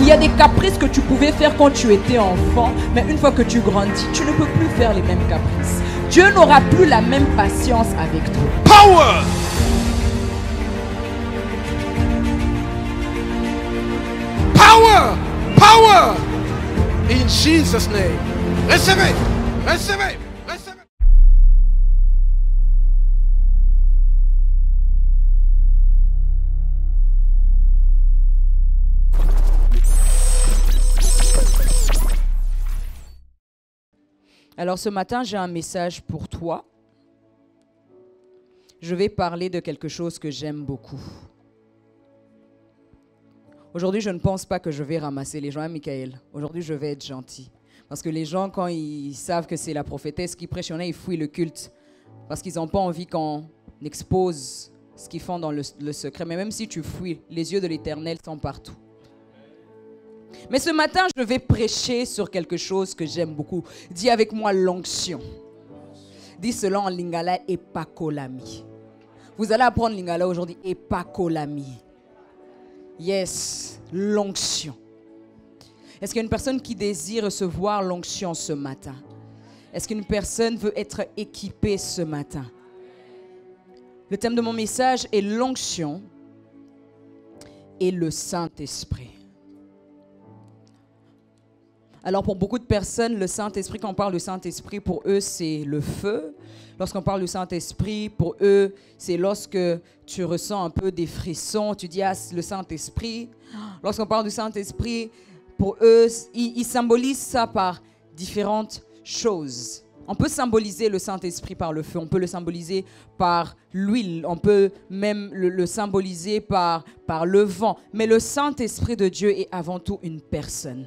y a des caprices que tu pouvais faire quand tu étais enfant, mais une fois que tu grandis, tu ne peux plus faire les mêmes caprices. Dieu n'aura plus la même patience avec toi. Power! Power! Power! In Jesus' name. Recevez! Recevez! Recevez! Alors ce matin, j'ai un message pour toi. Je vais parler de quelque chose que j'aime beaucoup. Aujourd'hui, je ne pense pas que je vais ramasser les gens, hein, Michael. Aujourd'hui, je vais être gentil. Parce que les gens, quand ils savent que c'est la prophétesse qui prêche, ils fuient le culte. Parce qu'ils n'ont pas envie qu'on expose ce qu'ils font dans le secret. Mais même si tu fuis, les yeux de l'Éternel sont partout. Mais ce matin, je vais prêcher sur quelque chose que j'aime beaucoup. Dis avec moi l'onction. Dis cela en lingala, epakolami. Vous allez apprendre lingala aujourd'hui, epakolami. Yes, l'onction. Est-ce qu'il y a une personne qui désire recevoir l'onction ce matin? Est-ce qu'une personne veut être équipée ce matin? Le thème de mon message est l'onction et le Saint-Esprit. Alors pour beaucoup de personnes, le Saint-Esprit, quand on parle du Saint-Esprit, pour eux, c'est le feu. Lorsqu'on parle du Saint-Esprit, pour eux, c'est lorsque tu ressens un peu des frissons, tu dis « Ah, le Saint-Esprit ». Lorsqu'on parle du Saint-Esprit, pour eux, ils symbolisent ça par différentes choses. On peut symboliser le Saint-Esprit par le feu, on peut le symboliser par l'huile, on peut même le symboliser par le vent. Mais le Saint-Esprit de Dieu est avant tout une personne.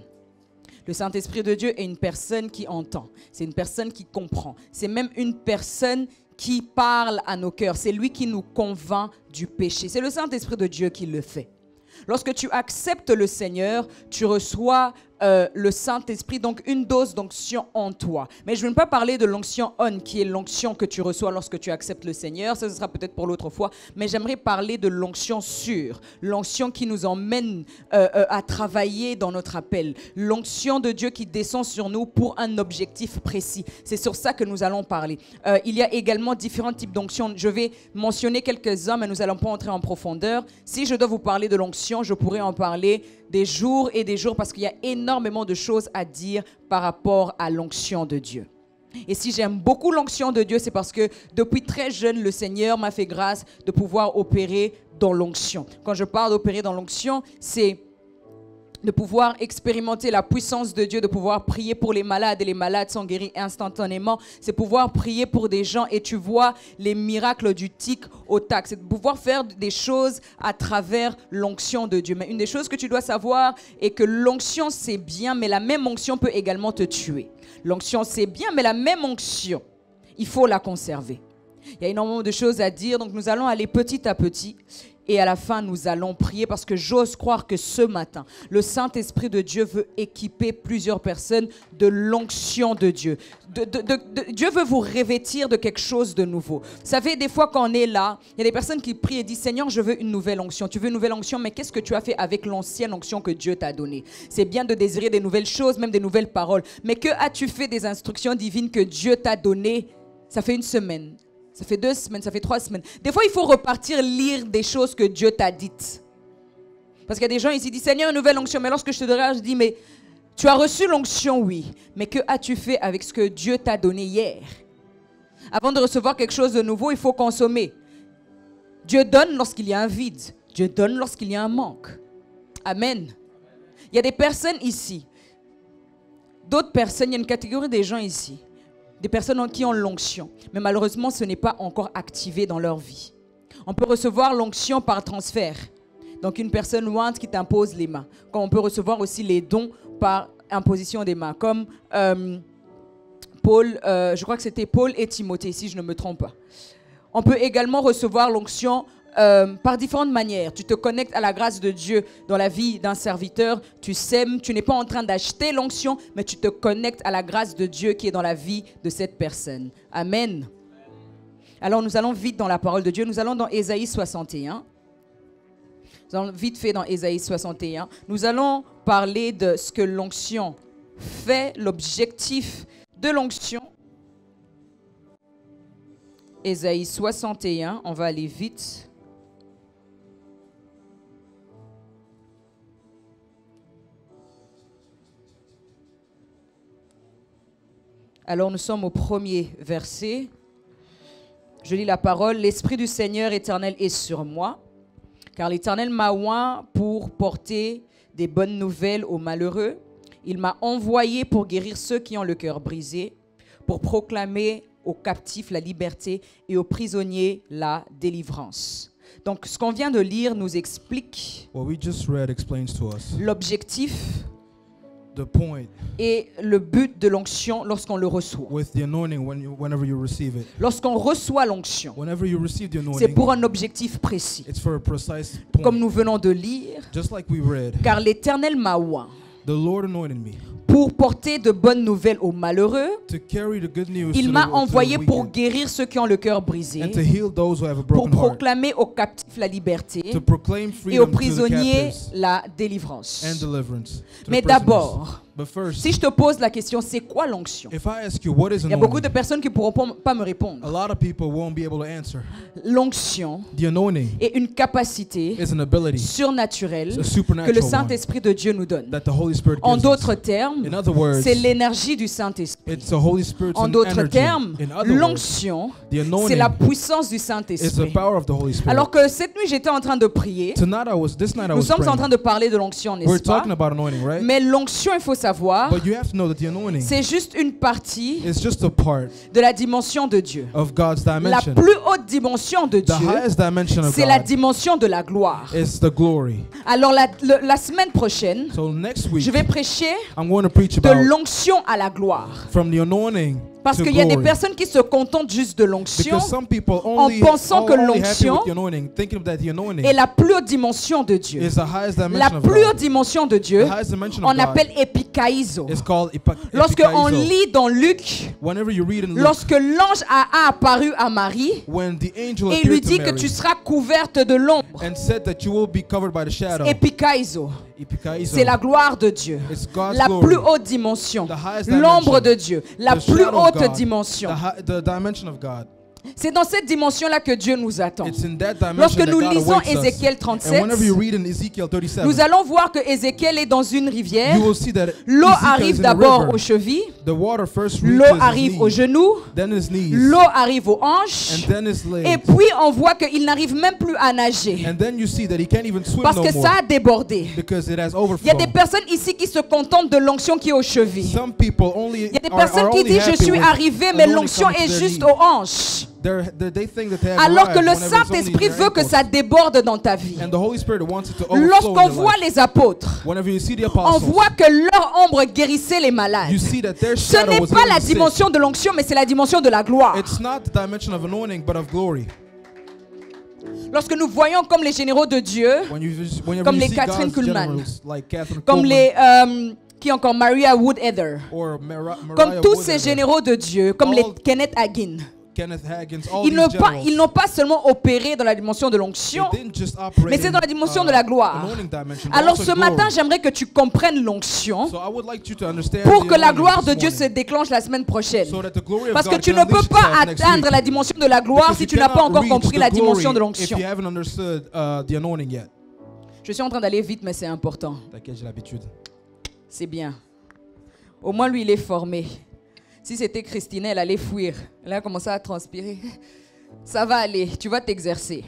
Le Saint-Esprit de Dieu est une personne qui entend. C'est une personne qui comprend. C'est même une personne qui parle à nos cœurs. C'est lui qui nous convainc du péché. C'est le Saint-Esprit de Dieu qui le fait. Lorsque tu acceptes le Seigneur, tu reçois le Saint-Esprit, donc une dose d'onction en toi. Mais je ne veux pas parler de l'onction on, qui est l'onction que tu reçois lorsque tu acceptes le Seigneur. Ça, ce sera peut-être pour l'autre fois. Mais j'aimerais parler de l'onction sur, l'onction qui nous emmène à travailler dans notre appel. L'onction de Dieu qui descend sur nous pour un objectif précis. C'est sur ça que nous allons parler. Il y a également différents types d'onction. Je vais mentionner quelques-uns, mais nous n'allons pas entrer en profondeur. Si je dois vous parler de l'onction, je pourrais en parler des jours et des jours parce qu'il y a énormément de choses à dire par rapport à l'onction de Dieu. Et si j'aime beaucoup l'onction de Dieu, c'est parce que depuis très jeune, le Seigneur m'a fait grâce de pouvoir opérer dans l'onction. Quand je parle d'opérer dans l'onction, c'est de pouvoir expérimenter la puissance de Dieu, de pouvoir prier pour les malades et les malades sont guéris instantanément. C'est pouvoir prier pour des gens et tu vois les miracles du tic au tac. C'est de pouvoir faire des choses à travers l'onction de Dieu. Mais une des choses que tu dois savoir est que l'onction c'est bien, mais la même onction peut également te tuer. L'onction c'est bien, mais la même onction, il faut la conserver. Il y a énormément de choses à dire, donc nous allons aller petit à petit. Et à la fin, nous allons prier parce que j'ose croire que ce matin, le Saint-Esprit de Dieu veut équiper plusieurs personnes de l'onction de Dieu. Dieu veut vous revêtir de quelque chose de nouveau. Vous savez, des fois quand on est là, il y a des personnes qui prient et disent « Seigneur, je veux une nouvelle onction. » Tu veux une nouvelle onction, mais qu'est-ce que tu as fait avec l'ancienne onction que Dieu t'a donnée? C'est bien de désirer des nouvelles choses, même des nouvelles paroles. Mais que as-tu fait des instructions divines que Dieu t'a données? Ça fait une semaine. Ça fait 2 semaines, ça fait 3 semaines. Des fois, il faut repartir lire des choses que Dieu t'a dites. Parce qu'il y a des gens ici qui disent, Seigneur, une nouvelle onction. Mais lorsque je te dirai, je dis, mais tu as reçu l'onction, oui. Mais que as-tu fait avec ce que Dieu t'a donné hier? Avant de recevoir quelque chose de nouveau, il faut consommer. Dieu donne lorsqu'il y a un vide. Dieu donne lorsqu'il y a un manque. Amen. Il y a des personnes ici. D'autres personnes, il y a une catégorie des gens ici. Des personnes qui ont l'onction, mais malheureusement, ce n'est pas encore activé dans leur vie. On peut recevoir l'onction par transfert. Donc, une personne loin qui t'impose les mains. Comme on peut recevoir aussi les dons par imposition des mains. Comme Paul, je crois que c'était Paul et Timothée, si je ne me trompe pas. On peut également recevoir l'onction par différentes manières. Tu te connectes à la grâce de Dieu dans la vie d'un serviteur. Tu sèmes, tu n'es pas en train d'acheter l'onction, mais tu te connectes à la grâce de Dieu qui est dans la vie de cette personne. Amen. Alors nous allons vite dans la parole de Dieu. Nous allons dans Ésaïe 61. Nous allons vite fait dans Ésaïe 61. Nous allons parler de ce que l'onction fait, l'objectif de l'onction. Ésaïe 61, on va aller vite. Alors nous sommes au premier verset. Je lis la parole. L'Esprit du Seigneur éternel est sur moi, car l'Éternel m'a oint pour porter des bonnes nouvelles aux malheureux. Il m'a envoyé pour guérir ceux qui ont le cœur brisé, pour proclamer aux captifs la liberté et aux prisonniers la délivrance. Donc ce qu'on vient de lire nous explique What we just read explains to us l'objectif the point et le but de l'onction lorsqu'on le reçoit. with the anointing whenever you receive it. Lorsqu'on reçoit l'onction, Whenever you receive the c'est anointing, pour un objectif précis. it's for a precise point. Comme nous venons de lire, Just like we read, car l'Éternel m'a oint the Lord anointed me pour porter de bonnes nouvelles aux malheureux. to carry the good news Il to m'a the envoyé pour weak guérir ceux qui ont le cœur brisé, and to heal those who have a pour broken heart, proclamer aux captifs la liberté to proclaim et aux freedom to the prisonniers captives la délivrance. and deliverance to Mais the prisoners. d'abord, But first, si je te pose la question, c'est quoi l'onction? if I ask you what is Il y a beaucoup de anointing, personnes qui ne pourront pas me a répondre. lot of people won't be able to answer. L'onction The anointing est une capacité is an ability, surnaturelle it's a que le supernatural one Saint-Esprit de Dieu nous donne. that the Holy Spirit En gives d'autres us. termes, In other words, c'est l'énergie du Saint-Esprit. it's the Holy Spirit's En d'autres energy. termes, In other words, l'onction, the c'est la anointing puissance du is the Saint-Esprit. power of the Holy Spirit. Alors que cette nuit, j'étais en train de prier. This night I Nous was sommes en train praying. de parler de l'onction, We're n'est-ce pas? talking about anointing, right? Mais l'onction, il faut savoir, But you have to know that the anointing c'est juste une partie is just a part de la dimension de Dieu. of God's La dimension. plus haute dimension de The Dieu, highest dimension of c'est la God dimension de la gloire. is the glory. Alors la semaine prochaine, So next week, je vais prêcher I'm going to preach de about l'onction à la gloire. from the anointing Parce to qu'il y a des glory. personnes qui se contentent juste de l'onction Because some people only pensant que are only happy l'onction with the anointing, thinking that the anointing est la plus haute dimension de Dieu. is the highest La dimension of plus haute God. dimension de Dieu, The highest dimension on of God appelle épikaizo. is called Lorsque on epikaizo. lit dans Luc, Whenever you read in Luke, lorsque l'ange a apparu à Marie when the angel et il lui appeared to dit que Mary tu seras couverte de l'ombre, and said that you will be covered by the shadow, épikaizo, epikaizo, c'est la gloire de Dieu. it's God's La glory, plus haute dimension, the highest l'ombre dimension, de Dieu, la the plus shadow of haute God, dimension. the dimension of God. C'est dans cette dimension-là que Dieu nous attend. It's in that dimension Lorsque that nous God lisons awaits us. Ézéchiel And 37, whenever you read in Ezekiel 37, nous allons voir que Ézéchiel est dans une rivière. you will see that L'eau Ezekiel is arrive in a d'abord river. aux chevilles, The water first l'eau reaches his arrive aux knees, genoux, then his knees, l'eau arrive aux hanches, and then his et legs. puis on voit qu'il n'arrive même plus à nager And then you see that he can't even swim parce no que more ça a débordé. because it has Il y a des overflown. personnes ici qui se contentent de l'onction qui est aux chevilles. Some people only Il y a des are personnes qui only disent je happy suis with arrivé mais anointing l'onction coming to est their juste knee. aux hanches. They think that they have Alors que arrived le whenever it's only Saint-Esprit their veut que ankles. ça déborde dans ta vie. And the Holy Spirit wants it to overflow in Lorsqu'on your voit life. les apôtres, Whenever you see the on apostles, voit que leur ombre guérissait les malades. you see that their Ce shadow n'est was pas healing la the sick. dimension de l'onction, mais c'est la dimension de la gloire. It's not the dimension of anointing, but of glory. Lorsque nous voyons comme les généraux de Dieu, Whenever Comme you les see Catherine God's Kuhlman. generals, like Catherine comme Kuhlman, les qui encore Maria Woodheather, or comme Mariah tous ces Woodhead, généraux de Dieu, comme All- les Kenneth Hagin. Kenneth Hagin, all Ils these n'ont generals, pas seulement opéré dans la dimension de l'onction, they didn't just operate mais c'est dans la dimension in, de la gloire. anointing dimension, but Alors also ce in matin, glory. j'aimerais que tu comprennes l'onction So I would like you to understand pour the que la anointing gloire this de Dieu se morning, déclenche la semaine prochaine. so that the glory of Parce que God tu can ne peux unleash pas itself next atteindre week. la dimension de la gloire Because si you tu n'as pas cannot encore reach compris the la glory dimension de if l'onction. you haven't understood the anointing yet. Je suis en train d'aller vite, mais c'est important. T'inquiète, j'ai l'habitude. C'est bien. Au moins, lui, il est formé. Si c'était Christine, elle allait fuir. Elle a commencé à transpirer. Ça va aller, tu vas t'exercer.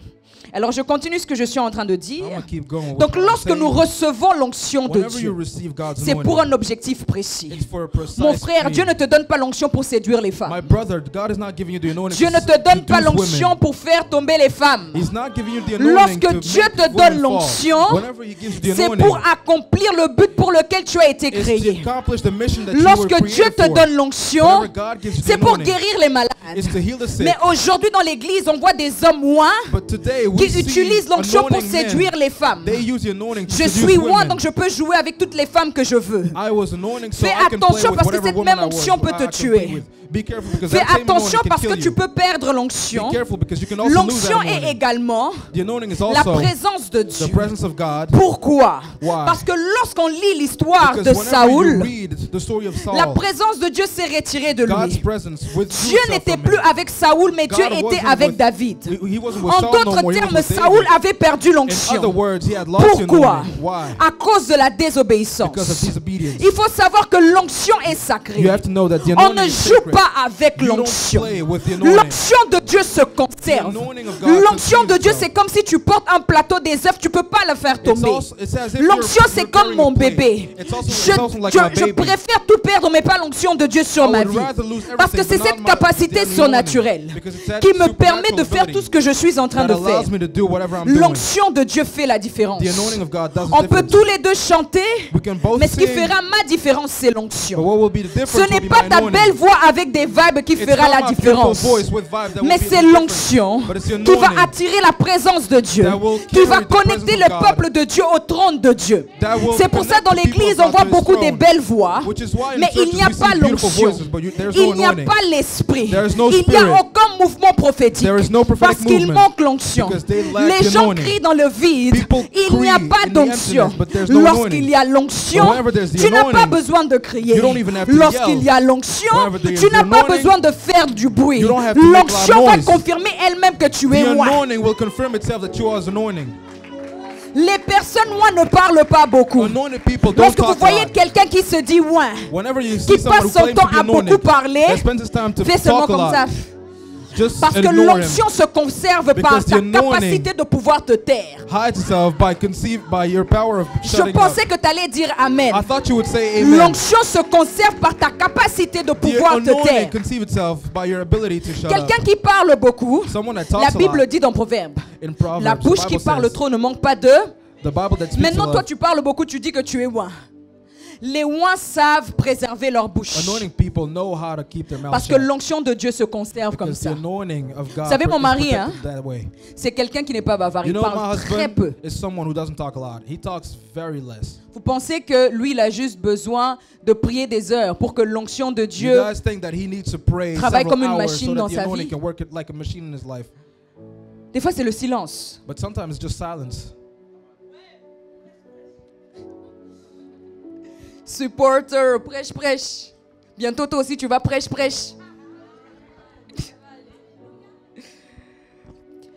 Alors, je continue ce que je suis en train de I'm dire. gonna keep going with Donc, what I'm lorsque saying. nous recevons l'onction de Whenever you Dieu, receive God's c'est pour anointing, un objectif précis. it's for a precise Mon frère, thing. Dieu ne te donne pas l'onction pour séduire les My femmes. brother, God is not giving you the anointing Dieu ne to te donne pas seduce l'onction women. pour faire tomber les femmes. He's not giving you the anointing Lorsque to Dieu make te women donne fall. l'onction, Whenever he gives you the c'est anointing, pour accomplir le but pour lequel tu as été it's créé. to accomplish the mission that you were Lorsque Dieu created te for. donne l'onction, Whenever God gives you the c'est pour anointing, guérir les malades. it's to heal the sick. Mais aujourd'hui dans l'église, on voit des hommes loin But today qui see utilisent l'onction pour anointing men. séduire les femmes. They use the anointing to Je seduce suis moi, women. donc je peux jouer avec toutes les femmes que je veux. I was anointing, so Fais I can play attention with parce que whatever cette woman même I was, onction peut I te can tuer. play with. Be careful because Fais that same attention anointing parce can que kill tu you. peux perdre Be l'onction. careful because you can also lose L'onction that est anointing. également The anointing is la also présence de the Dieu. presence of God. Pourquoi? Why? Parce que lorsqu'on lit l'histoire Because de whenever you Saül, read the story of la Saul, présence de Dieu s'est retirée de God's lui. presence withdrew Dieu itself n'était from plus him. avec Saül, mais God Dieu était wasn't avec with- David. He wasn't with En Saul no d'autres more, he was termes, with Saül David. avait perdu In other l'onction. words, he had lost the Pourquoi? anointing. Why? À cause de la Because of désobéissance. disobedience. Il faut savoir que l'onction est You sacrée. have to know that the On anointing ne is joue sacred. pas avec You don't l'onction. play with the anointing. L'onction de Dieu se conserve. The anointing of God L'onction de conceals Dieu, itself. c'est comme si tu portes un plateau des œufs, tu peux pas le faire tomber. It's as if L'onction, c'est you're comme carrying mon a plate. bébé. It's also like my Je baby. préfère tout perdre, mais pas l'onction de Dieu sur I ma would vie. rather lose everything, Parce que c'est but not cette my- capacité the anointing. surnaturelle Because it's that qui me permet de supernatural faire ability tout ce que je suis en train that de faire. allows me to do whatever I'm doing. L'onction de Dieu fait la différence. The anointing of God does the On peut difference. tous les deux chanter, We can both mais ce qui sing, fera ma différence, c'est but l'onction. what will be the difference Ce will n'est be pas my ta anointing. belle voix avec des vibes qui It's fera not la my beautiful différence. voice with vibes that Mais will be c'est the difference. l'onction But it's the qui va anointing attirer la présence de Dieu, that will qui va carry the connecter presence le of God. peuple de Dieu au trône de Dieu. that will C'est pour ça connect dans the people l'église of on God voit to His beaucoup des throne. belles voix, Which is why in mais il churches n'y a we see pas beautiful l'onction. voices, but there's no Il n'y a anointing. pas l'esprit. There is no Il n'y a spirit. aucun mouvement prophétique. There is no prophetic Parce qu'il movement. manque l'onction. Because they lack Les the gens anointing. crient dans le vide. People Il n'y a cry pas in the d'onction. emptiness, but there's no Lorsqu'il anointing. y a l'onction, But whenever there's the tu n'as pas anointing, besoin de crier. you don't even have to Lorsqu'il yell. y a l'onction, Whenever there is tu n'as the pas anointing, besoin de faire du bruit. you don't have to make loud L'onction va noise. confirmer elle-même que tu es The moi. anointing will confirm itself that you are His anointing. Les personnes moi ne parlent pas beaucoup. Anointed people don't Lorsque vous talk voyez loud. quelqu'un qui se dit ouais, Whenever you qui see someone who passe son claims temps to be à beaucoup anointed, parler, that spends his time to fais seulement talk a comme lot, ça. just Parce que ignore him. l'onction se conserve par Because ta the anointing capacité de pouvoir te taire. hides itself by your power of Je shutting up. pensais que tu allais dire Amen. I thought you would say amen. L'onction se conserve par ta capacité de The pouvoir te anointing taire. conceive itself by your ability to shut up. Quelqu'un qui parle beaucoup, Someone that la talks a Bible lot dit dans Proverbe, in Proverbs. la bouche the qui Bible parle says, trop ne manque pas de... the Bible that speaks Maintenant, a toi, lot. tu parles beaucoup, tu dis que tu es ouin. Les ouins savent préserver leur bouche. Anointing people know how to keep their mouth Parce que shut. l'onction de Dieu se conserve comme Because the ça. anointing of God Vous savez, mon is mari, protected that way. C'est quelqu'un qui n'est pas bavard. You Il know, my parle très peu. husband is someone who doesn't talk a lot. He talks very less. Vous pensez que lui, il a juste besoin de prier des heures pour que l'onction de You Dieu... guys think that he needs to pray travaille several comme une hours machine so dans that the sa anointing vie. can work it like a machine in his life. Des fois, c'est le silence. But sometimes it's just silence. Supporter, prêche, prêche. Bientôt, toi aussi, tu vas prêche, prêche.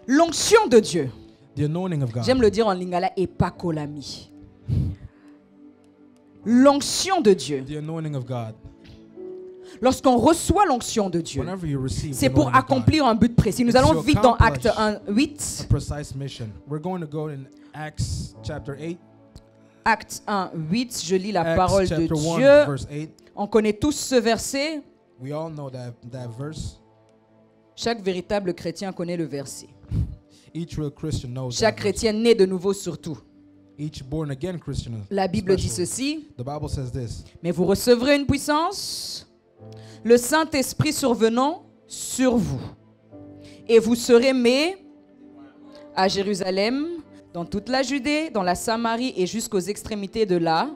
L'onction de Dieu, The anointing of God. j'aime le dire en lingala, epakolami. L'onction de Dieu, The anointing of God. lorsqu'on reçoit l'onction de Dieu, Whenever you receive c'est the pour anointing of God, accomplir un but précis. Nous It's allons to vite dans accomplish Acte 1, 8. precise mission. We're going to go in Acts chapter 8. Acte 1, 8, je lis la Acts parole de chapter 1 Dieu. verse 8. On connaît tous ce verset. We all know that verse. Chaque véritable chrétien connaît le verset. Each real Christian knows Chaque that verse. chrétien né de nouveau surtout. Each born again Christian. La Bible dit especially. ceci. The Bible says this. Mais vous recevrez une puissance, le Saint-Esprit survenant sur vous. Et vous serez mes à Jérusalem, dans toute la Judée, dans la Samarie et jusqu'aux extrémités de là.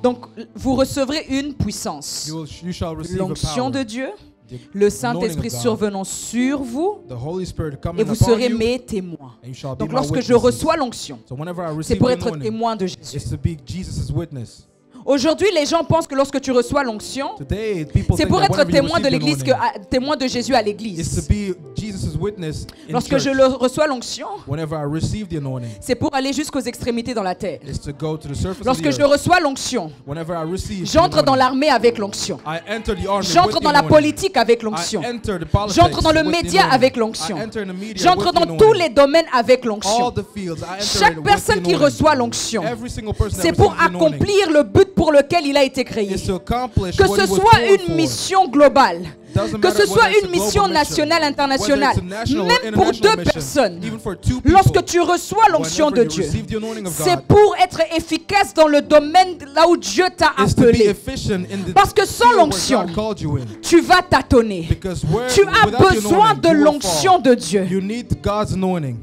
Donc, vous recevrez une puissance. You shall receive a L'onction de power. Dieu, The le anointing Saint-Esprit of God, survenant sur vous, the Holy Spirit et coming vous upon serez you, mes témoins. and you shall be Donc, my lorsque je witnesses. reçois l'onction, So whenever I c'est receive pour the être anointing, témoin de Jésus. it's to be Jesus' witness. Aujourd'hui, les gens pensent que lorsque tu reçois l'onction, Today, people c'est think pour that être whenever you témoin de receive the l'église, anointing, témoin de Jésus à it's to l'église. be Jesus' witness in Lorsque church. je le reçois l'onction, Whenever I receive the anointing, c'est pour aller jusqu'aux extrémités dans la terre. it's to go to the surface Lorsque of je the earth. reçois l'onction, Whenever I receive the j'entre dans anointing, l'armée avec l'onction. I enter the army J'entre with dans the la anointing. politique avec l'onction. I enter the politics J'entre dans le with the média anointing. avec l'onction. I enter in the media J'entre with the dans anointing. tous les domaines avec All l'onction. the fields, I enter it Chaque with personne the qui anointing. reçoit l'onction, Every single person that c'est pour receives the anointing accomplir le but pour lequel il a été créé. is to accomplish Que what ce he was soit called une for. mission globale, Doesn't que matter ce soit whether it's une a global mission mission, nationale, whether internationale, it's a national or même pour international deux mission, personnes. even for two people, Lorsque tu reçois l'onction de whenever you Dieu, receive the anointing of c'est God, pour être efficace dans le domaine là où Dieu t'a is to be appelé. efficient in the Parce que sans field where l'onction, God called you in. Tu vas tâtonner. Because where, Tu as without the besoin anointing, de you will l'onction fall. de Dieu. You need God's anointing.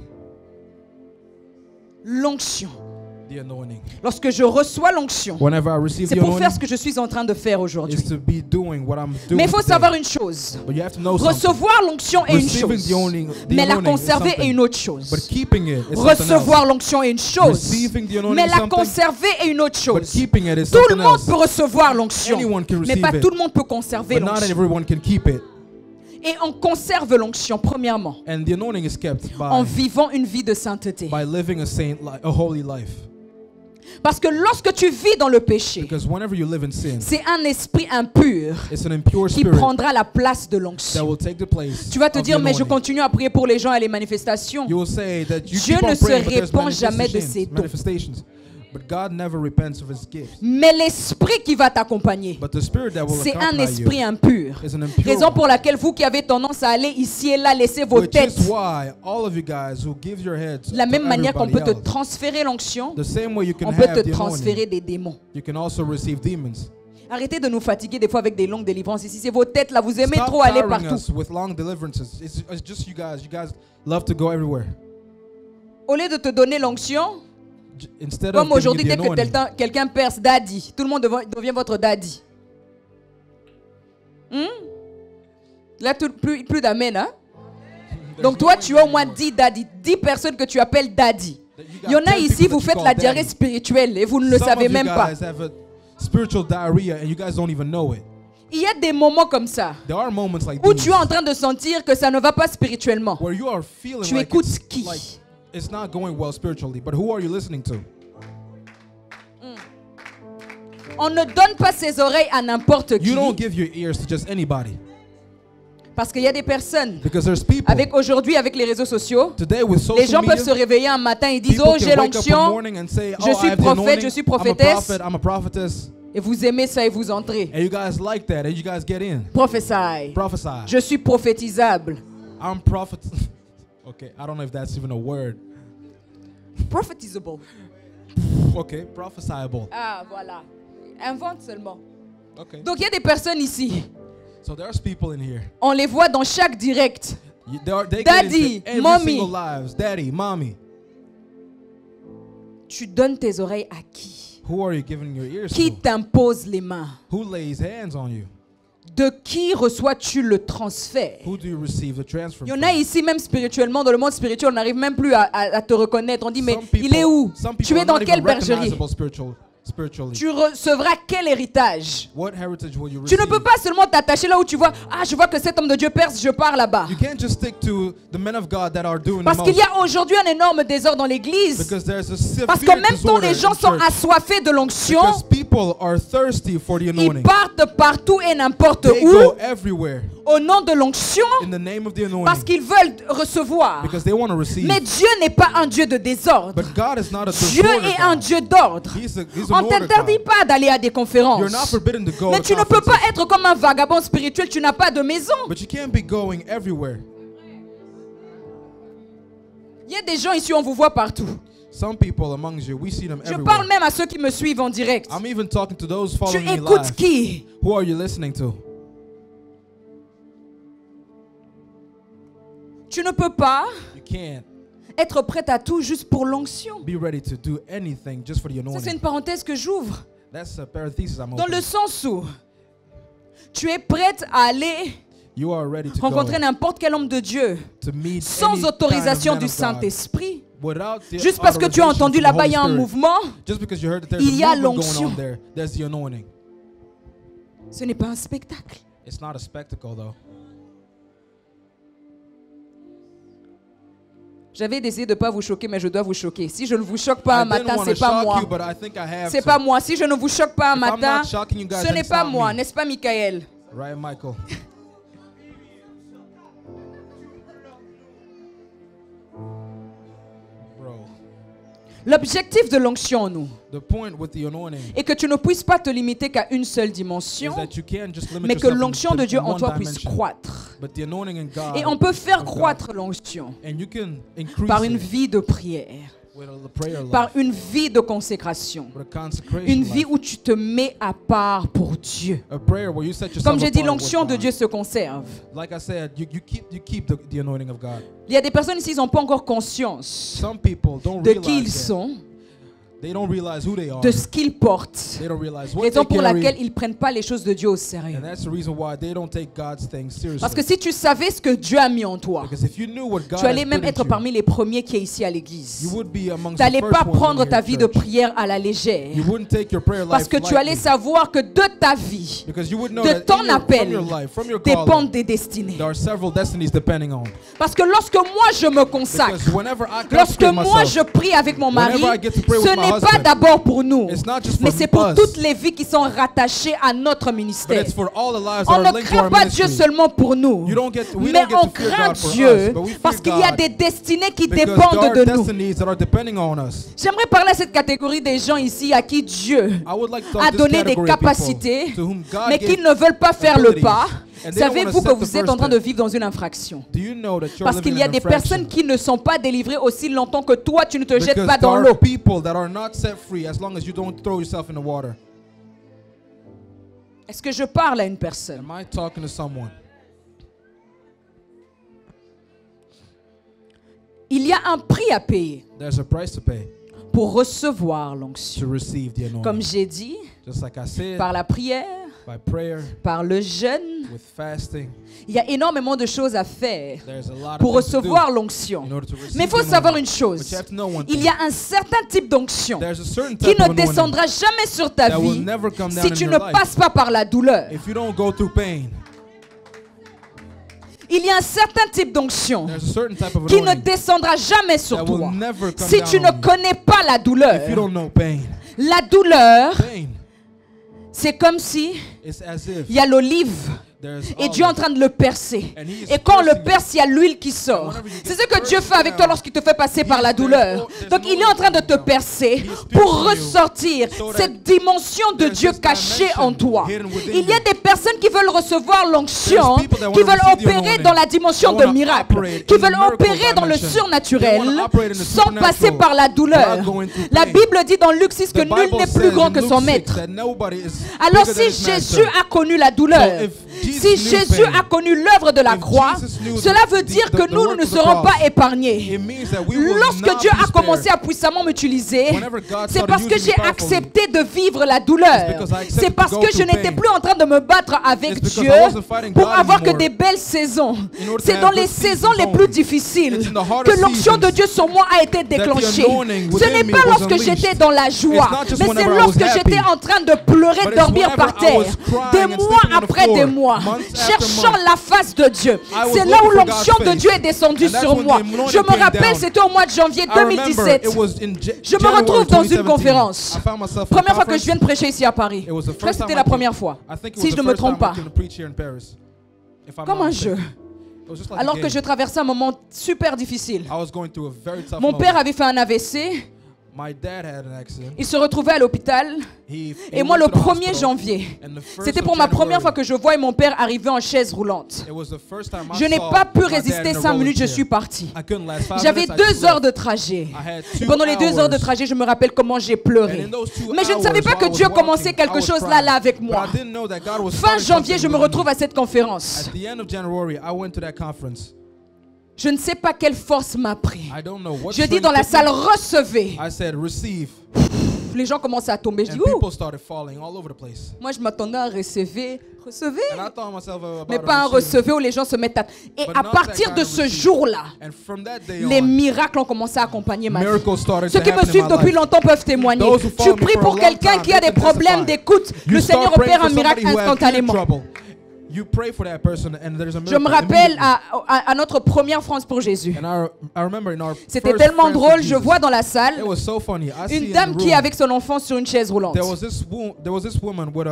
L'onction. The anointing. Lorsque je reçois l'onction, Whenever I receive c'est the pour faire anointing, ce que je suis en train de faire aujourd'hui. is to be doing what I'm doing. Mais il faut today. savoir une chose. But you have to know something. Recevoir l'onction est une Receiving chose. the anointing Mais la is conserver est something. une autre chose. But keeping it is something else. Recevoir l'onction est une chose. Receiving the anointing Mais is la something. conserver est une autre But chose. keeping it is Tout le something monde else. peut recevoir l'onction. Anyone can Mais receive pas it. tout le monde peut conserver But not l'onction. everyone can keep it. Et on conserve l'onction, premièrement, And the anointing is kept en by vivant une vie de sainteté. living a holy life. Parce que lorsque tu vis dans le péché, Because whenever you live in sin, c'est un esprit impur it's an impure qui spirit prendra la place de that l'onction. will take the place. Tu vas te of the dire, mais je anointing. continue à prier pour les gens et les manifestations. You will say that you Dieu keep on ne se praying, but there's répand jamais de ses dons. manifestations. But God never repents of his gifts. Mais l'esprit qui va t'accompagner, But the spirit that will c'est un accompany esprit you impur. is an impure Raison one. pour laquelle vous qui avez tendance à aller ici et là, laissez vos Which têtes. is why all of you guys who give your heads De la to même manière qu'on peut te everybody else, transférer l'onction, the same way you can on peut have te the transférer anointing, des démons. you can also receive demons. Arrêtez de nous fatiguer des fois avec des longues délivrances ici. C'est vos têtes là, vous aimez Stop trop aller tiring partout. us with long deliverances. It's just you guys. You guys love to go everywhere. Au lieu de te donner l'onction, Instead comme of aujourd'hui, giving dès you the que anointing, quelqu'un perce daddy, tout le monde devient votre daddy. Là, plus d'amen, hein? Donc toi, tu as au moins 10 daddy, 10 personnes que tu appelles daddy. Il y en a ici, vous faites la diarrhée spirituelle et vous ne le some savez of you même pas. guys have a spiritual diarrhea and you guys don't even know it. Il y a des moments comme ça There are moments like où these tu es en train de sentir que ça ne va pas spirituellement. where you are feeling Tu like écoutes qui? it's not going well spiritually. But who are you listening to? On ne donne pas ses oreilles à n'importe qui. You don't give your ears to just anybody. Parce qu'il y a des personnes, Because there's people aujourd'hui avec les réseaux sociaux, today with les social gens peuvent se media. réveiller un matin et disent, People oh can j'ai wake up one l'onction, morning and say, je "Oh, suis I have the prophète, anointing. je suis I'm a prophétesse." prophet. I'm a prophetess." et vous aimez ça et vous entrez. And you guys like that, and you guys get in. Prophesy. Prophesy. Je suis prophétisable. I'm prophet. Okay, I don't know if that's even a word. Prophétisable. Okay, prophesiable. Ah voilà. Invente seulement. Okay. Donc il y a des personnes ici. So there's people in here. On les voit dans chaque direct. They Daddy, get into every mommy. single lives. Daddy, mommy. Tu donnes tes oreilles à qui? Who are you giving your ears Qui to? t'impose les mains? Who lays hands on you? De qui reçois-tu le transfert? Who do you receive the transfer Il y en from? a ici même spirituellement, dans le monde spirituel, on n'arrive même plus à te reconnaître. On dit, mais Some people- il est où? some people Tu es are dans not quelle even bergerie? recognizable spiritually. Tu recevras quel héritage? What heritage will you Tu receive? ne peux pas seulement t'attacher là où tu vois, ah je vois que cet homme de Dieu perce, je pars là-bas. You can't just stick to the men of God that are doing Parce the qu'il most. y a aujourd'hui un énorme désordre dans l'église. Because there's a severe Parce qu'en même temps, disorder les gens in sont church. assoiffés de l'onction. Because people are thirsty for the Ils anointing. partent partout et n'importe They où go everywhere au nom de l'onction in the name of the parce anointing qu'ils veulent recevoir. because they want to receive. Mais Dieu n'est pas un Dieu de désordre. But God is not a Dieu disorder est un God. Dieu d'ordre. He's an On order t'interdit God. pas d'aller à des conférences. You're not forbidden to go Mais to tu ne peux pas conferences, être comme un vagabond spirituel, tu n'as pas de maison. but you can't be going everywhere. Il y a des gens ici, on vous voit partout. Some people amongst you, we see them Je everywhere. parle même à ceux qui me suivent en direct. I'm even talking to those Tu following me écoutes live. qui? Who are you listening to? Tu ne peux pas You can't être prête à tout juste pour l'onction. be ready to do anything just for the Ça, c'est anointing. une parenthèse que j'ouvre. That's a parenthesis I'm Dans le opening. sens où tu es prête à aller You are ready to rencontrer go n'importe quel homme de Dieu to meet sans any autorisation kind du of man of God Saint-Esprit. without the Juste parce que tu as authorization entendu from the là-bas, il Holy y a un Spirit. mouvement. Just because you heard that there's Il y a a movement l'onction. going on there, there's the anointing. Ce n'est pas un spectacle. It's not a spectacle though. J'avais décidé de ne pas vous choquer, mais je dois vous choquer. Si je ne vous choque pas un I didn't matin, want c'est to pas shock moi. you, but I think I have C'est to. pas moi. Si je ne vous choque pas un If I'm matin, not shocking you guys, ce then n'est it's pas not moi, me. n'est-ce pas, Michael? Right, Michael? Bro, L'objectif de l'onction en nous the point with the anointing est que tu ne puisses pas te limiter qu'à une seule is dimension, that you can't just limit mais que yourself l'onction de Dieu in en one toi puisse dimension. croître. But the anointing in God Et on peut faire of God, croître l'onction and you can increase par une it vie de prière. with a prayer life, par une vie de consécration. with a consecration Une vie life, où tu te mets à part pour Dieu. a prayer where you set yourself Comme j'ai dit, apart l'onction with de God. Dieu se conserve. Like I said, you keep the anointing of God. Il y a des personnes ici, ils n'ont pas encore conscience Some people don't de qui ils realize that. sont, They don't realize who they are. de ce qu'ils portent. They don't realize what Raison they pour carry. laquelle ils ne prennent pas les choses de Dieu au sérieux. And that's the reason why they don't take God's things seriously. Parce que si tu savais ce que Dieu a mis en toi, Because if you knew what God tu allais has même put in être you, parmi les premiers qui est ici à l'église. you would be amongst Tu n'allais the pas first ones prendre in ta your vie de church. prière à la légère. You wouldn't take your prayer Parce life que tu allais lightly. savoir que de ta vie, Because you would know de that ton from your appel, life, from your dépendent calling, des destinées. there are several destinies depending on. Parce que lorsque moi je me consacre, Because whenever I lorsque consecrate moi myself, je prie avec mon mari, Whenever I get to pray with ce my n'est pas husband, d'abord pour nous, it's not just mais for c'est pour us, toutes les vies qui sont rattachées à notre but ministère. it's for all the lives that On are ne linked to craint our pas Dieu ministry. seulement pour nous, We don't mais get on to fear craint God for us, Dieu but we fear parce qu'il y a God des destinées qui because dépendent there are de nous. destinies that are depending on us. J'aimerais parler à cette catégorie des gens ici à qui Dieu I would like to a talk this donné des category of people capacités, to whom God mais qui gave ne veulent pas faire le abilities, pas. and they don't Savez-vous wanna que set vous the êtes en first train de step. vivre dans une infraction? Do you know that you're Parce living qu'il y a in des infraction? personnes qui ne sont pas délivrées aussi longtemps que toi, tu ne te jettes Because pas dans there l'eau. are people that are not set free as long as you don't throw yourself in the water. Est-ce que je parle à une personne? Am I talking to someone? Il y a un prix à payer There's a price to pay pour recevoir to l'onction. receive the anointing. Comme j'ai dit, Just like I said, par la prière, by prayer, par le jeûne, with fasting, il y a énormément de choses à faire there's a lot pour of things to do recevoir l'onction. in order to receive Mais il faut the savoir anointing. une chose. But you have to know one Il thing. y a un certain type d'onction There's a certain qui type ne of anointing descendra jamais sur ta that will vie never come down si in tu your ne life passes pas par la douleur. if you don't go through pain. Il y a un certain type d'onction There's a certain type of qui ne anointing descendra jamais sur that will toi never come si down tu on ne you connais pas la if you douleur. don't know pain. La douleur, Pain, c'est comme si it's as if il y a l'olive there's et Dieu est en olive train de le percer. and he is Et quand on le pressing it. perce, il y a l'huile qui sort. C'est ce que Dieu fait avec toi lorsqu'il te fait passer par la douleur. Donc il est en train de te percer pour ressortir cette dimension de Dieu cachée en toi. Il y a des personnes qui veulent recevoir l'onction, qui veulent opérer dans la dimension de miracle, qui veulent opérer dans le surnaturel sans passer par la douleur. La Bible dit dans Luc 6 que The nul Bible n'est says plus grand in que Luke son 6 maître. that nobody is Alors bigger than si his Jésus master. a connu la douleur, So if Jesus si knew Jésus pain, a connu l'œuvre de la if croix, Jesus knew cela veut the- dire the- que the nous work ne of the serons cross, pas épargnés. it means that we will Lorsque not Dieu be a commencé spared. à puissamment m'utiliser, Whenever God c'est started parce que using j'ai me powerfully, accepté de vivre la douleur. It's because I accepted C'est to parce go que je through n'étais pain. plus en train de me battre avec It's because Dieu I wasn't fighting pour God avoir que anymore. des belles saisons. In order to C'est have dans good les saisons les seasons plus only. difficiles It's in the hardest que l'onction de seasons Dieu sur moi a été déclenchée. anointing Ce within n'est me pas was lorsque unleashed. j'étais dans la joie, It's not just mais c'est whenever I was lorsque j'étais happy. en train de pleurer, But it's dormir whenever par I terre, was crying des and mois sleeping on the après floor, des mois, months after cherchant months. la face de Dieu. I was C'est là où looking for l'onction God's de face. Dieu est descendue And that's sur when moi. the anointing Je me came rappelle, down. c'était au mois de janvier I remember 2017. it was in Je me January retrouve dans une 2017. conférence. I found myself in a Première fois que je conference. viens de prêcher ici à Paris. It was the Je crois que first c'était time la I came- première fois. I think it Si was je the ne me first trompe time I pas. came to preach here in Paris. If I'm Comme not un jeu. mistaken. It was just like a Alors que game. je traversais un moment super difficile. I was going through a very tough Mon moment. père avait fait un AVC. My dad had an accident. Il se retrouvait à l'hôpital. He Et moi, le went to the 1er hospital. janvier, And the first c'était of pour ma January, première fois que je voyais mon père arriver en chaise roulante. it was the first time I Je n'ai saw pas pu my dad résister in a 5 rolling minutes, je chair. suis parti. I couldn't last 5 J'avais minutes, I just 2 heures left. de trajet. I had Et 2 pendant les 2 heures de hours. trajet, je me rappelle comment j'ai And pleuré. in those 2 Mais je ne savais hours pas que while I Dieu was commençait walking, quelque I was chose crying. là avec But moi. I didn't know that God was Fin starting janvier, je something me with retrouve à cette conférence. At the end of January, I went to that conference. Je ne sais pas quelle force m'a pris. I don't know what Je dis strength dans la took me. salle, recevez. I said, receive. Les gens commençaient à tomber. Je dis, And ouh. people started falling all over the place. Moi, je m'attendais à recevoir. Recevez. And I thought myself about Mais pas un receiving. recevoir où les gens se mettent à... Et But à not partir that de kind of ce receive. jour-là, And from that day les on, miracles ont commencé à accompagner ma vie. miracles started Ceux to qui me happen in suivent my depuis life. longtemps peuvent témoigner. Those who Tu follow me pries for a pour long quelqu'un time, qui a they des can problèmes testify. d'écoute. You Le start Seigneur praying opère for un miracle somebody who has ear instantanément. trouble. You pray for that person and there's a Je me miracle rappelle immediately. à notre première France pour Jésus. And I remember in our C'était first tellement France with drôle. Je Jesus, vois dans la salle it was so funny. I see une in dame the qui est room, avec son enfant sur une chaise roulante. there was this woman with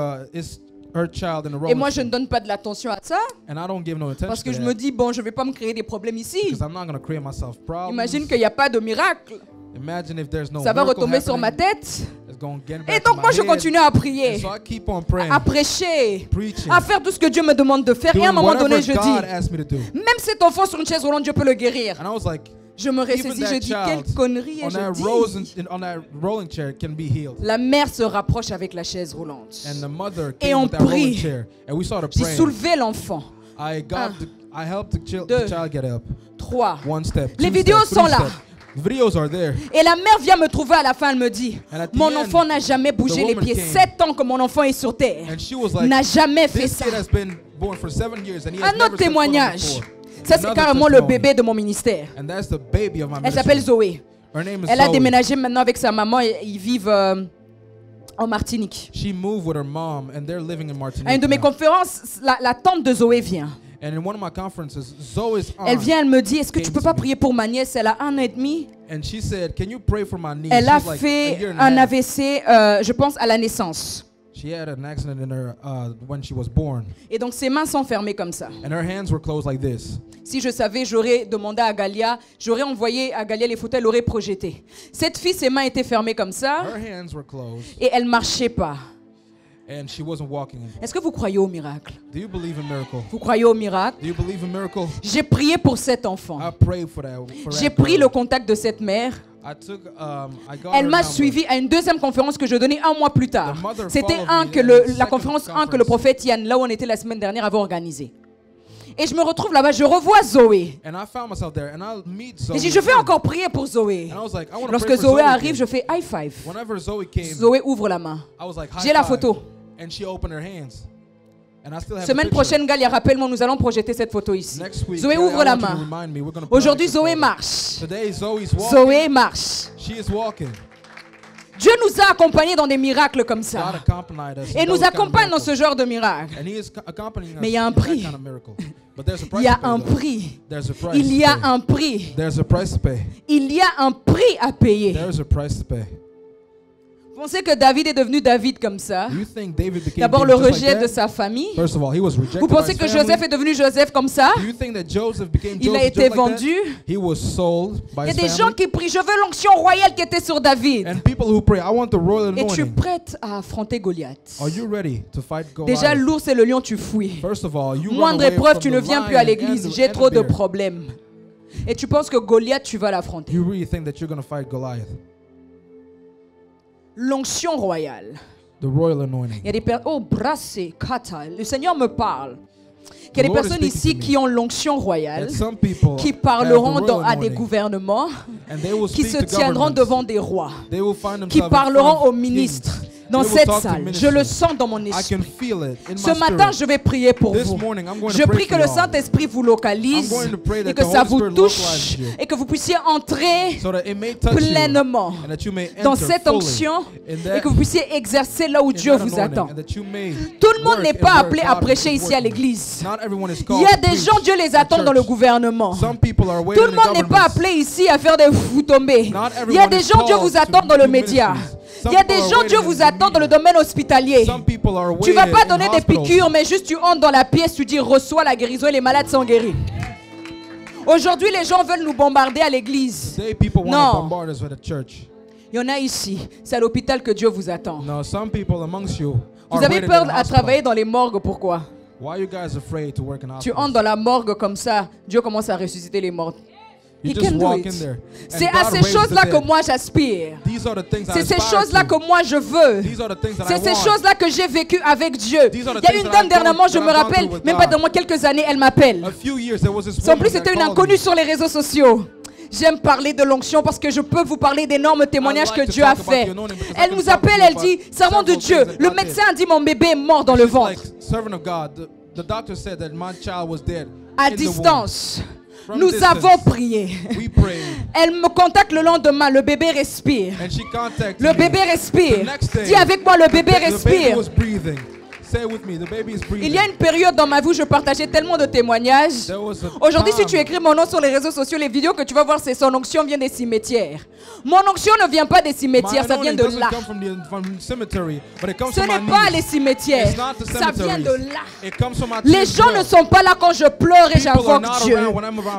her child in a Et rolling moi, je chair. ne donne pas de l'attention à ça And I don't give no attention parce que to je that me dis, bon, je ne vais pas me créer des problèmes ici. because I'm not going to create myself problems. Imagine qu'il n'y a pas de miracle. Imagine if there's no Ça va miracle retomber sur ma happening, tête. it's going to get Et back donc, to moi, my je head. continue à And prier, so I keep on praying, à prêcher, preaching, à faire tout ce que Dieu me demande de faire. Et à un doing moment donné, whatever je God dis, asked me to do. même cet enfant sur une chaise roulante, Dieu peut le guérir. And I was like, Je me even ressaisis, that je dis quelle child connerie et on that je dis. on that rolling chair can be healed. La mère se rapproche avec la chaise roulante. And the mother Et came on with that rolling prie. chair, and we started J'ai praying. soulevé l'enfant. I helped the Deux. child get up. 3. One step. Les two vidéos steps, sont three là. steps. The videos are there. Et la mère vient me trouver à la fin, elle me dit, And at the mon end, enfant n'a jamais bougé the les woman pieds. came. 7 ans que mon enfant est sur terre. And she was like, N'a jamais fait this ça. kid has been born for 7 years and he has Un never autre stepped foot on the témoignage. floor. Ça, c'est Another carrément le testimony. bébé de mon ministère. And that's the baby of my Elle ministry. s'appelle Zoé. Her name is Elle a Zoe. déménagé maintenant avec sa maman et ils vivent en Martinique. She moved with her mom and they're living in Martinique. À une de mes now. conférences, la tante de Zoé vient. And in one of my conferences, Zoe's Elle aunt vient, elle me dit, est-ce que tu came peux to pas me. prier pour ma nièce? Elle a 1 an et demi. And she said, "Can you pray for my niece?" Elle a She's like a fait year and a un half. AVC, je pense, à la naissance. She had an accident in her when she was born, Et donc ses mains sont fermées comme ça. and her hands were closed like this. Si je savais, j'aurais demandé à Galia, j'aurais envoyé à Galia les photos, elle aurait projeté. Cette fille, ses mains étaient fermées comme ça Her hands were closed, et elle marchait pas. and she wasn't walking. Est-ce que vous croyez au miracle? Do you believe in miracle? Vous croyez au miracle? Do you believe in miracle? J'ai prié pour cet enfant. I prayed for that. J'ai pris le contact de cette mère. I got Elle her m'a number. suivi à une deuxième conférence que je donnais 1 mois plus tard. The mother C'était followed me la in the conférence second 1 que le conference. prophète Yann, là où on était la semaine dernière, avait organisé. Et je me retrouve là-bas, je revois Zoé. And I found myself there, and I'll meet Zoe. Et je dis, je vais encore prier pour Zoé. And I was like, I want to Lorsque pray for Zoé Zoe arrive, again. je fais high five. Whenever Zoe came, Zoé ouvre la main. I was like, high J'ai la five. photo. And she opened her hands. And I still have Semaine the picture. prochaine, Galia, rappelle-moi, nous allons projeter cette photo ici. Next week, Zoé Galia, ouvre I la want you to main. remind me, we're gonna put Aujourd'hui, out this Zoé photo. marche. Today, Zoe's walking. Zoé marche. She is walking. Dieu nous a accompagnés dans des miracles comme God ça. accompanied us. Et in nous those kind of accompagne dans miracles. ce genre de miracle. And he is accompanying us Mais il y a un in that prix. kind of miracle. But there's a price Il y a to pay, un though. prix. There's a price Il y to a pay. un prix. There's a price to pay. Il y a un prix à payer. There's a price to pay. Vous pensez que David est devenu David comme ça? Do you think David became D'abord David le just like rejet that? de sa famille. First of all, he was rejected Vous by pensez his que family. Joseph est devenu Joseph comme ça? Do you think that Joseph became Il a Joseph été just like vendu. that? He was sold by Il y a his des family. gens qui prient, je veux l'onction royale qui était sur David. And people who pray, I want the royal Et tu es anointing. prête à affronter Goliath. Are you ready to fight Déjà, Goliath? l'ours et le lion, tu fuis. First of all, you run Moindre away épreuve, from tu the ne viens plus lion à l'église. and the- J'ai and trop the de bear. problèmes. Et tu penses que Goliath, tu vas l'affronter. You really think that you're going to fight Goliath? L'onction royale. The royal anointing. Il y a des personnes, oh, brassé, kata. Le Seigneur me parle. Il y a des The Lord is personnes speaking ici to me. qui ont l'onction royale, That some people qui have the parleront royal à des anointing, gouvernements, and they will qui speak se to tiendront governments. devant des rois, They will find qui themselves in parleront front aux of ministres. kings. Dans They will cette talk to salle, ministers. je le sens dans mon I esprit. can feel it in Ce my matin, spirit. je vais prier pour This vous. morning, I'm going Je to pray prie que for le y'all. Saint-Esprit vous localise I'm going to pray et that que the ça Holy vous Spirit touche localizes you, et que vous puissiez entrer so that it may touch pleinement you, and that you may enter dans cette fully onction in et that, que vous puissiez exercer là où in Dieu that vous anointing, attend. and that you may Tout le monde work n'est and pas work appelé à God prêcher is ici à working. l'église. Not everyone is Il called y a to des preach gens, Dieu les at attend dans le church. gouvernement. Some people are Tout waiting le in monde n'est pas governments. appelé ici à faire des vous tomber. Not Il y a everyone des is gens, Dieu called vous attend to dans le do média. ministries. Il Some y a des people are gens, Dieu waiting vous in the attend dans le media. domaine hospitalier. Some people are Tu vas waiting pas in donner des hospitals. piqûres, mais juste tu entres dans la pièce, tu dis reçois la guérison et les malades sont guéris. Aujourd'hui, les gens veulent nous bombarder à l'église. Today, people want Non. to bombard us with a church. Il y en a ici. C'est à l'hôpital que Dieu vous attend. No, some people amongst you are Vous avez waiting peur in à hospital. travailler dans les morgues, pourquoi? Why are you guys afraid to work in Tu hospitals? entres dans la morgue comme ça, Dieu commence à ressusciter les morts. You He just can do walk it. in there. C'est and à God ces raised choses-là the que dead. moi j'aspire. These are the things I C'est ces aspire choses-là to. que moi je veux. These are the things that C'est I ces want. choses-là que j'ai vécues avec Dieu. These are the Il y a things une that dame I've dernièrement, gone- je that me I've gone rappelle, through with même pas God. de moi quelques années, elle m'appelle. A few years there was this En plus, woman c'était that une called inconnue me. sur les réseaux sociaux. J'aime parler de l'onction parce que je peux vous parler d'énormes témoignages I like que to Dieu a talk about fait. the anointing because I Elle can nous talk to appelle, you elle dit, about servant de several Dieu, things that le God médecin did. a dit mon bébé est mort dans le She's like, ventre. servant of God, the doctor said that my child was dead À in the distance, From nous distance. avons prié. womb. We prayed, Elle me contacte le lendemain, le bébé respire. and she contacted Le me. bébé respire. The next day, Dis avec moi, le bébé The baby respire. was breathing. Say with me, the baby is breathing. Il y a une période dans ma vie où je partageais tellement de témoignages. There was a Aujourd'hui, si time- tu écris mon nom sur les réseaux sociaux, les vidéos que tu vas voir, c'est son onction vient des cimetières. Mon onction ne vient pas des cimetières, ça vient de là. Ce n'est pas les cimetières, ça vient de là. Les gens ne sont pas là quand je pleure et j'invoque Dieu.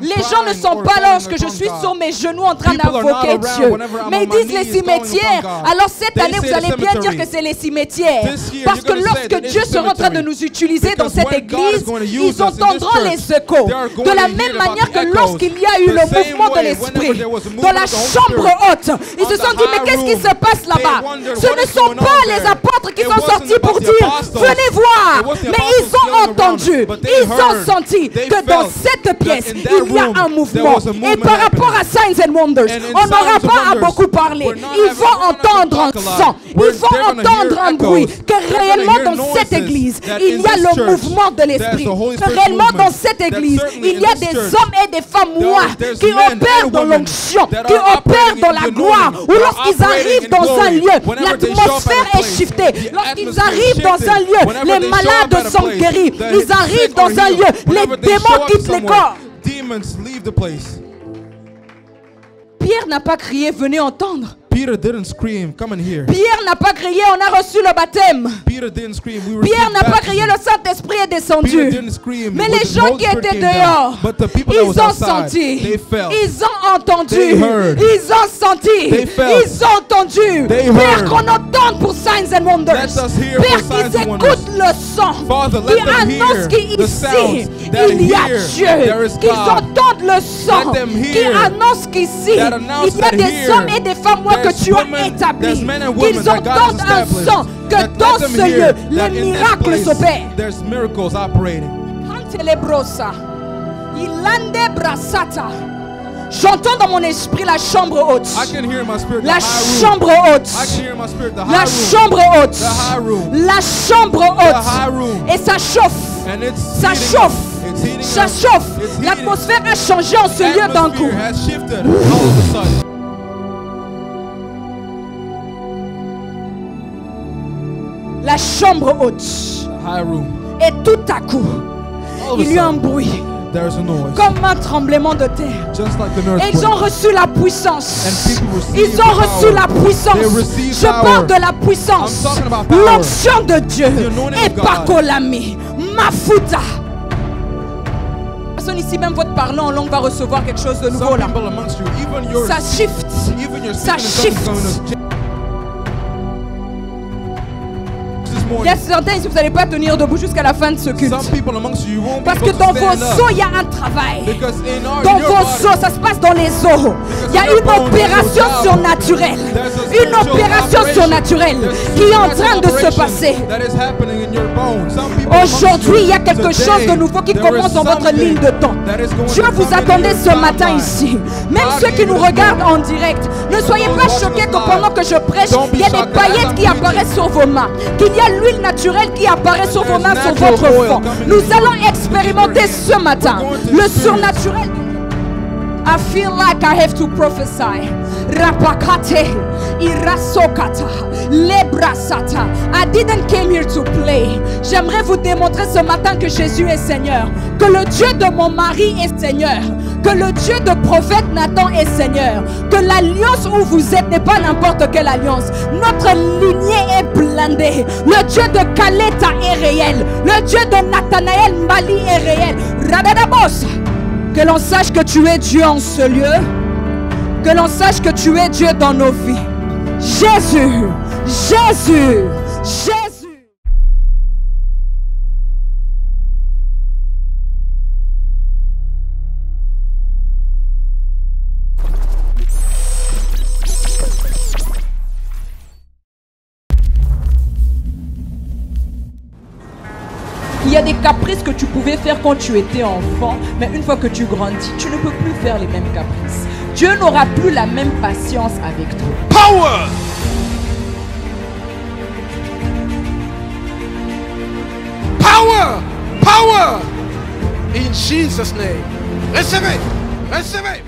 Les gens ne sont pas là lorsque je suis sur mes genoux en train d'invoquer Dieu. Mais ils disent les cimetières. Alors cette année, vous allez bien dire que c'est les cimetières. Parce que lorsque Dieu sera en train de nous utiliser dans cette église, ils entendront les échos. De la même manière que lorsqu'il y a eu le mouvement de l'esprit dans la chambre haute, ils se sont dit mais qu'est-ce qui se passe là-bas? Ce ne sont pas les apôtres qui sont sortis pour dire venez voir, mais ils ont entendu, ils ont senti que dans cette pièce il y a un mouvement. Et par rapport à Signs and Wonders, on n'aura pas à beaucoup parler. Ils vont entendre un son, ils vont entendre un bruit, que réellement dans cette église il y a le mouvement de l'esprit, que réellement dans cette église il y a des hommes et des femmes noirs qui opèrent dans l'onction, qui opèrent dans la gloire, ou lorsqu'ils arrivent dans un lieu, l'atmosphère est shiftée. Lorsqu'ils arrivent dans un lieu, les malades sont guéris. Ils arrivent dans un lieu, les démons quittent les corps. Pierre n'a pas crié, venez entendre. Peter didn't scream, come and hear. Pierre n'a pas crié, on a reçu le baptême. Peter didn't scream, we Pierre n'a pas crié, le Saint-Esprit est descendu. Mais les gens qui étaient dehors, ils ont senti, ils ont entendu, ils ont senti, ils ont entendu. Père, qu'on entende pour Signs and Wonders. Père, qu'ils écoutent le son, qui annonce qu'ici, il y a Dieu. Qu'ils entendent le son, qui annonce qu'ici, il y a des hommes et des femmes que tu as établi, qu'ils entendent un son, que dans ce lieu, les miracles s'opèrent. J'entends dans mon esprit la chambre haute. La chambre haute. La chambre haute. La chambre haute. Et ça chauffe. Ça chauffe. Ça chauffe. L'atmosphère a changé en ce lieu d'un coup. La chambre haute. Et tout à coup, il y a un bruit. Comme un tremblement de terre. Et ils ont reçu la puissance. Ils ont reçu la puissance. Je parle de la puissance. L'onction de Dieu. Et Pakolami. Mafuta. Personne ici, même votre parlant en langue va recevoir quelque chose de nouveau là. Ça shift. Ça shift. Il y a certains ici, vous n'allez pas tenir debout jusqu'à la fin de ce culte. Parce que dans vos os, il y a un travail. Dans vos os, ça se passe dans les os. Il y a une opération surnaturelle. Une opération surnaturelle qui est en train de se passer. Aujourd'hui, il y a quelque chose de nouveau qui commence dans votre ligne de temps. Dieu vous attendait ce matin ici. Même ceux qui nous regardent en direct, ne soyez pas choqués que pendant que je prêche, il y a des paillettes qui apparaissent sur vos mains. Qu'il y a l'huile naturelle qui apparaît sur vos mains, sur votre front. Nous allons expérimenter ce matin le surnaturel. I feel like I have to prophesy. Rapakate, irasokata, lebrasata. I didn't came here to play. J'aimerais vous démontrer ce matin que Jésus est Seigneur, que le Dieu de mon mari est Seigneur, que le Dieu de prophète Nathan est Seigneur, que l'alliance où vous êtes n'est pas n'importe quelle alliance. Notre lignée est blindée. Le Dieu de Kaleta est réel. Le Dieu de Nathanaël Mbali est réel. Radadabos. Que l'on sache que tu es Dieu en ce lieu. Que l'on sache que tu es Dieu dans nos vies. Jésus, Jésus, Jésus. Il y a des caprices que tu pouvais faire quand tu étais enfant, mais une fois que tu grandis, tu ne peux plus faire les mêmes caprices. Dieu n'aura plus la même patience avec toi. Power! Power! Power! In Jesus' name. Recevez! Recevez!